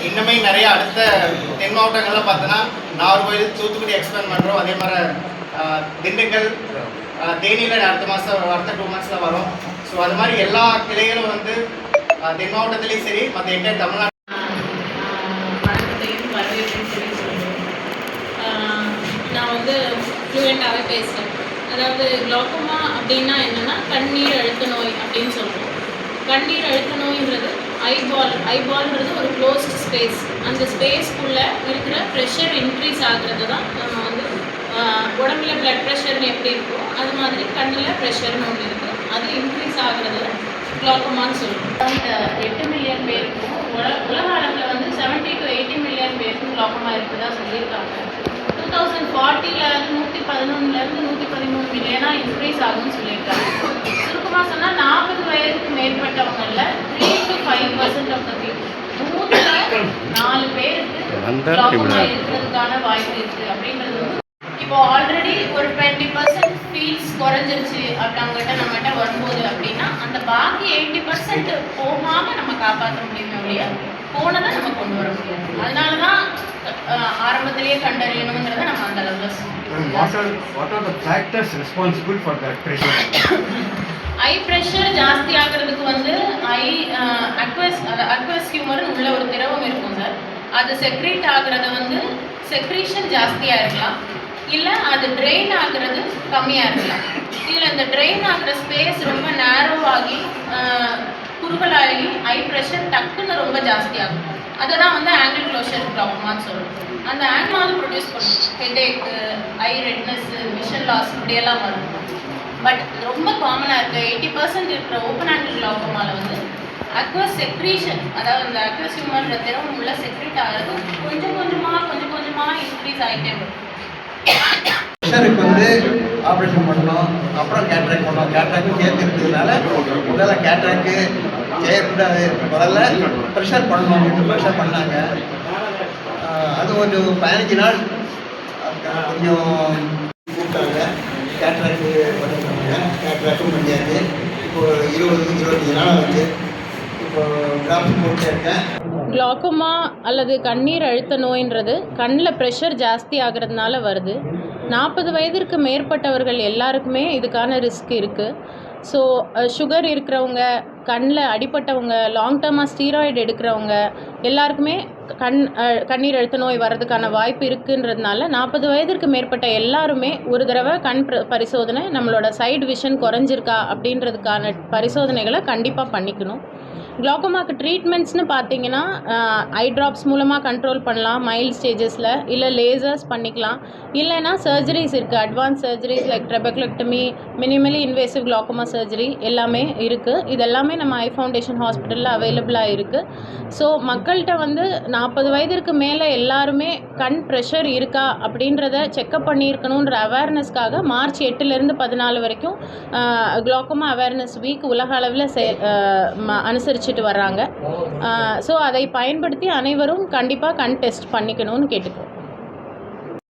இன்னுமே நிறைய அடுத்த தென் மாவட்டங்கள்ல பார்த்தோன்னா நாகர்கோவில், தூத்துக்குடி எக்ஸ்பேண்ட் பண்ணுறோம். அதே மாதிரி திண்டுக்கல், தேனியில் அடுத்த 2 monthsல வரும். ஸோ அது மாதிரி எல்லா கிளைகளும் வந்து தென் மாவட்டத்திலையும் சரி மற்ற என்டையர் தமிழ்நாடு நான் வந்து ஃப்ளூயண்ட்டாகவே பேசுகிறேன். அதாவது குளோக்கோமா அப்படின்னா என்னென்னா கண்ணீர் அழுத்த நோய் அப்படின்னு சொல்கிறோம். கண்ணீர் அழுத்த நோய்ன்றது ஐபால்ன்றது ஒரு க்ளோஸ்ட் ஸ்பேஸ். அந்த ஸ்பேஸ்க்குள்ளே இருக்கிற ப்ரெஷர் இன்க்ரீஸ் ஆகிறது தான் நம்ம வந்து உடம்புல ப்ளட் ப்ரெஷர்னு எப்படி இருக்கோ அது மாதிரி கண்ணில் ப்ரெஷர்னு ஒன்று இருக்குது. அது இன்க்ரீஸ் ஆகிறது குளோக்கோமான்னு சொல்லுவோம். 8 மில்லியன் பேருக்கும் உலக அளவில் வந்து 70 to 80 மில்லியன் பேருக்கும் குளோக்கோமா இருக்குதா சொல்லியிருக்காங்க. 2040 111 113 மில்லியனாக இன்க்ரீஸ் ஆகும்னு சொல்லியிருக்காங்க. சுருக்கமாக சொன்னால் 40 வயதுக்கு மேற்பட்டவங்களில் 3 to 5% ஆஃப் த பீப்புள் 4 பேருக்கு குளோக்கோமா இருக்கிறதுக்கான வாய்ப்பு இருக்குது அப்படின்றது. இப்போ ஆல்ரெடி ஒரு 20% ஃபீல்ஸ் குறைஞ்சிருச்சு அப்படிங்கிட்ட நம்மகிட்ட வரும்போது அப்படின்னா அந்த பாக்கி 80% போகாமல் நம்ம காப்பாற்ற முடியுமே ஒழிய போனதை நம்ம கொண்டு வர முடியாது. அதனால தான் ஆரம்பத்திலேயே கண்டறியணுங்கிறத நம்ம அந்த அளவில் What are the factors responsible for that pressure? I pressure ஜாஸ்தி ஆகிறதுக்கு வந்து அக்வஸ் ஹியூமர்னு உள்ள ஒரு திரவம் இருக்கும் சார். அது செக்ரீட் ஆகிறத வந்து செக்ரீஷன் ஜாஸ்தியாக இருக்கலாம், இல்லை அது ட்ரெயின் ஆகிறது கம்மியாக இருக்கலாம். இதில் இந்த ட்ரெயின் ஆகிற ஸ்பேஸ் ரொம்ப நேரோவாகி குறுகலாகி ஐ ப்ரெஷர் டக்குன்னு ரொம்ப ஜாஸ்தியாகும். அதை தான் வந்து ஆங்கிள் க்ளோஷர் ப்ராப்ளமான்னு சொல்லுவோம். அந்த ஆங்கிள் ப்ரொடியூஸ் பண்ணும் ஹெட்ஏக்கு, ஐ ரெட்னஸ்ஸு, விஷன் லாஸ் இப்படியெல்லாம் வரும். பட் ரொம்ப காமனாக இருக்குது 80% இருக்கிற ஓப்பன் ஆங்கிள் குளோக்கோமாவில் வந்து அக்வஸ் செக்ரீஷன், அதாவது அந்த அக்வஸ் ஹியூமர்ன்ற திரவம் உள்ள செக்ரீட் ஆகிறது கொஞ்சம் கொஞ்சமாக இன்க்ரீஸ் ஆகிட்டே வரும். ப்ரெஷருக்கு வந்து ஆப்ரேஷன் பண்ணோம், அப்புறம் கேட்ராக் பண்ணோம். கேட்ராக்கும் சேர்த்து இருக்கிறதுனால முதல்ல கேட்ராக்கு செய்யக்கூடாது, முதல்ல ப்ரெஷர் பண்ணணும் அப்படின்னு ப்ரெஷர் பண்ணாங்க. அது ஒரு 15 நாள் கொஞ்சம் கூப்பிட்டாங்க. கேட்ராக்கு பண்ணிட்டாங்க, கேட்ராக்கும் பண்ணியாச்சு. இப்போ 20-25 நாள் ஆச்சு. இப்போ டிராப்ஸ் போட்டே இருக்கேன். குளோக்கோமா அல்லது கண்ணீர் அழுத்த நோயின்றது கண்ணில் ப்ரெஷர் ஜாஸ்தி ஆகிறதுனால வருது. 40 வயதிற்கு மேற்பட்டவர்கள் எல்லாருக்குமே இதுக்கான ரிஸ்க் இருக்குது. ஸோ சுகர் இருக்கிறவங்க, கண்ணில் அடிப்பட்டவங்க, லாங் டேர்மாக ஸ்டீராய்டு எடுக்கிறவங்க எல்லாருக்குமே கண்ணீர் அழுத்த நோய் வர்றதுக்கான வாய்ப்பு இருக்குன்றதுனால 40 வயதிற்கு மேற்பட்ட எல்லாருமே ஒரு தடவை கண் பரிசோதனை, நம்மளோட சைடு விஷன் குறைஞ்சிருக்கா அப்படின்றதுக்கான பரிசோதனைகளை கண்டிப்பாக பண்ணிக்கணும். குளோக்கோமாக்கு ட்ரீட்மெண்ட்ஸ்னு பார்த்தீங்கன்னா ஐ ட்ராப்ஸ் மூலமாக கண்ட்ரோல் பண்ணலாம் மைல்ட் ஸ்டேஜஸில், இல்லை லேசர்ஸ் பண்ணிக்கலாம், இல்லைன்னா சர்ஜரிஸ் இருக்குது. Advance surgeries like trabeculectomy, minimally invasive glaucoma surgery எல்லாமே இருக்குது. இதெல்லாமே நம்ம ஐ ஃபவுண்டேஷன் ஹாஸ்பிட்டலில் அவைலபிளாக இருக்குது. ஸோ மக்கள்கிட்ட வந்து 40 வயதிற்கு மேலே எல்லாருமே கண் ப்ரெஷர் இருக்கா அப்படின்றத செக்கப் பண்ணியிருக்கணுன்ற அவேர்னஸ்க்காக மார்ச் 8லேருந்து 14 வரைக்கும் குளோக்கோமா அவேர்னஸ் வீக் உலக அளவில் அனுசரிச்சுட்டு வர்றாங்க. ஸோ அதை பயன்படுத்தி அனைவரும் கண்டிப்பாக கண் டெஸ்ட் பண்ணிக்கணும்னு கேட்டுக்கோம்.